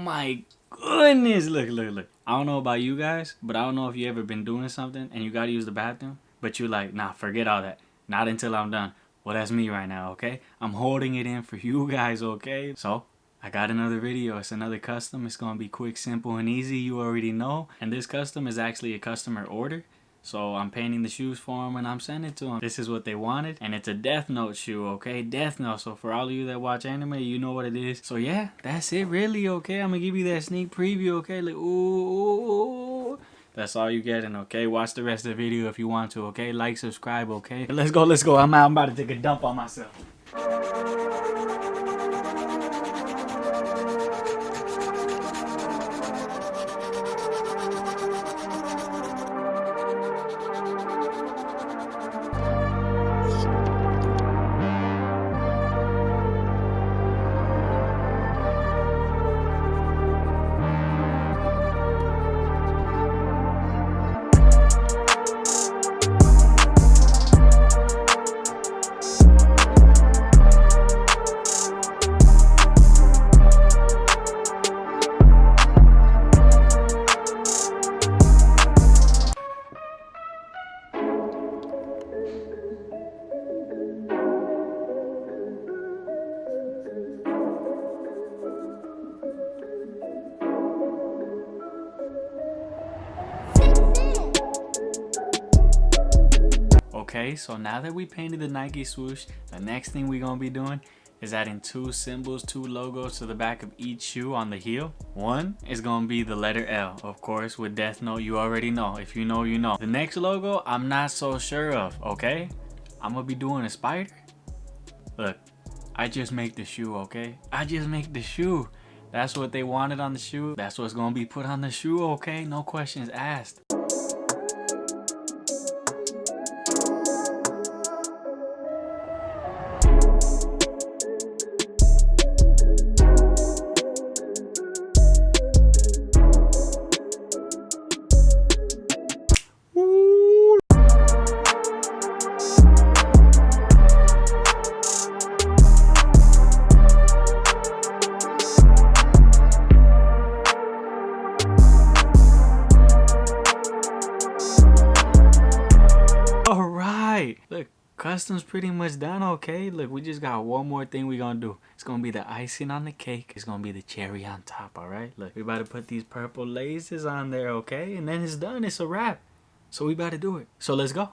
my goodness. Look, look, look. I don't know about you guys, but I don't know if you ever been doing something and you gotta use the bathroom, but you're like, nah, forget all that. Not until I'm done. Well, that's me right now, okay? I'm holding it in for you guys, okay? So, I got another video. It's another custom. It's gonna be quick, simple, and easy. You already know. And this custom is actually a customer order. So I'm painting the shoes for them and I'm sending it to them. This is what they wanted. And it's a Death Note shoe, okay? Death Note. So for all of you that watch anime, you know what it is. So yeah, that's it really, okay? I'm gonna give you that sneak preview, okay? Like, ooh. That's all you getting, okay? Watch the rest of the video if you want to, okay? Like, subscribe, okay? Let's go, let's go. I'm out. I'm about to take a dump on myself. Okay, so now that we painted the Nike swoosh, the next thing we're gonna be doing is adding two symbols, two logos to the back of each shoe on the heel. One is gonna be the letter L, of course, with Death Note. You already know. If you know, you know. The next logo, I'm not so sure of, okay? I'm gonna be doing a spider. Look, I just make the shoe, okay? I just make the shoe. That's what they wanted on the shoe. That's what's gonna be put on the shoe, okay? No questions asked. Alright, look, custom's pretty much done, okay? Look, we just got one more thing we gonna do. It's gonna be the icing on the cake. It's gonna be the cherry on top, alright? Look, we about to put these purple laces on there, okay? And then it's done, it's a wrap. So we about to do it. So let's go.